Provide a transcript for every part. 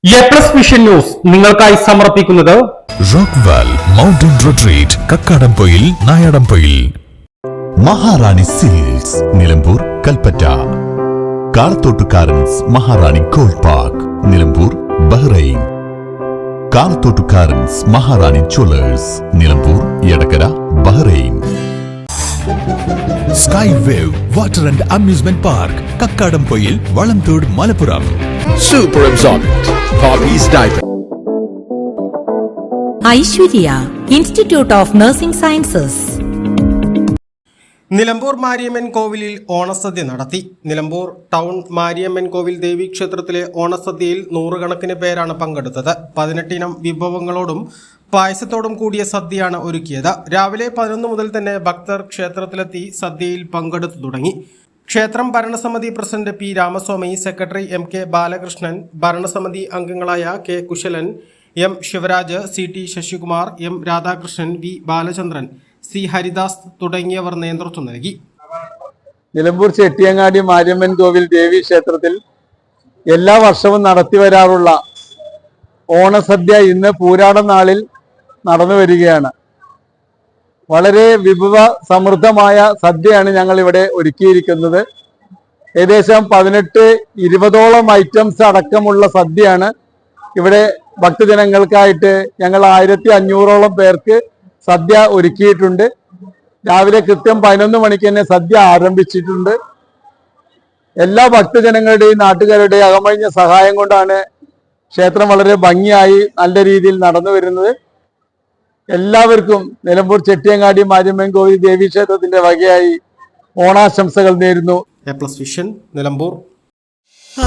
A+ vision news നിങ്ങൾക്കായി സമർപ്പിക്കുന്നത് Rockwall mountain retreat Kakkadampoyil Nayadampoyil. Maharani silks Nilambur Kalpetta. Kalathottukarans Maharani gold park Nilambur Bahrain. Kalathottukarans Maharani jewellers Nilambur Edakkara Bahrain. Sky wave water and amusement park Kakkadampoyil Valamthode Malappuram. Super Absorbent Hobbies Diaper. Aishwarya institute of nursing sciences. Nilambur Mariamman കോവിലിൽ ഓണസദ്യ നടത്തി. Nilambur town Mariamman കോവിൽ ദേവീക്ഷേത്രത്തിലെ ഓണസദ്യയിൽ നൂറുകണക്കിന് പേരാണ് പങ്കെടുത്തത്. 18 ഇനം വിഭവങ്ങളോടും പായസത്തോടും കൂടിയ സദ്യയാണ് ഒരുക്കിയത്. രാവിലെ 11 മുതൽ തന്നെ ഭക്തർ ക്ഷേത്രത്തിലെത്തി സദ്യയിൽ പങ്കെടുത്തു തുടങ്ങി. ക്ഷേത്രം ഭരണസമിതി president P Ramaswamy, secretary M K. Balakrishnan, ഭരണസമിതി അംഗങ്ങളായ K. Kushalan, M. Sivaraj, C T. Sasikumar, M. Radhakrishnan, V. Balachandran, C. Haridas തുടങ്ങിയവർ നേതൃത്വം നൽകി. നിലമ്പൂർ ചെട്ടിയങ്ങാടി മാരിയമ്മൻ കോവിൽ ദേവീ ക്ഷേത്രത്തിൽ എല്ലാ വർഷവും നടത്തിവരാറുള്ള ഓണസദ്യ ഇന്ന് പൂരാട നാളിൽ നടന്നു വരികയാണ്. വളരെ വിഭവ സമൃദ്ധമായ സദ്യയാണ് ഞങ്ങൾ ഇവിടെ ഒരുക്കിയിരിക്കുന്നത്. ഏകദേശം 18-20ഓളം ഐറ്റംസ് അടക്കമുള്ള സദ്യയാണ് ഇവിടെ ഭക്തജനങ്ങൾക്കായിട്ട് ഞങ്ങൾ 1500ഓളം പേർക്ക് സദ്യ ഒരുക്കിയിട്ടുണ്ട്. രാവിലെ കൃത്യം 11 മണിക്ക് തന്നെ സദ്യ ആരംഭിച്ചിട്ടുണ്ട്. എല്ലാ ഭക്തജനങ്ങളുടെയും നാട്ടുകാരുടെയും അകമഴിഞ്ഞ സഹായം കൊണ്ടാണ് ക്ഷേത്രം വളരെ ഭംഗിയായി നല്ല രീതിയിൽ നടന്നു വരുന്നത്. എല്ലാവർക്കും നിലമ്പൂർ ചെട്ടിയങ്ങാടി മാരിയമ്മൻ കോവിൽ ദേവീക്ഷേത്രത്തിന്റെ വകയായി ഓണാശംസകൾ നേരുന്നു. എ+ വിഷൻ നിലമ്പൂർ.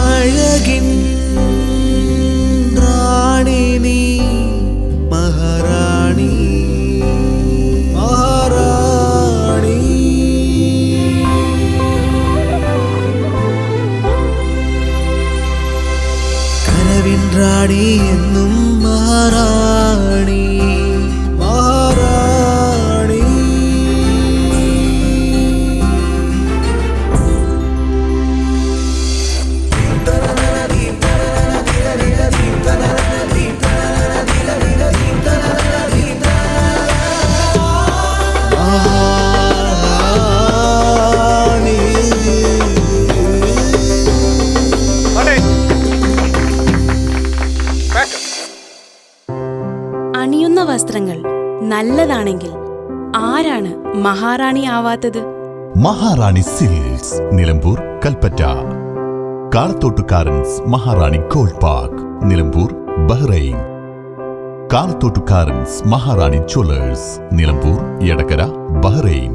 അഴകിൻ റാണി നീ മഹാറാണി മഹാറാണി. കനവിൻ റാണി എന്നും മഹാറാണി മഹാറാണി. അണിയുന്ന വസ്ത്രങ്ങൾ നല്ലതാണെങ്കിൽ ആരാണ് മഹാറാണി ആവാത്തത്? മഹാറാണി silks Nilambur Kalpetta. Kalathottukarans Maharani gold park Nilambur Bahrain. Kalathottukarans Maharani jewellers Nilambur Edakkara Bahrain.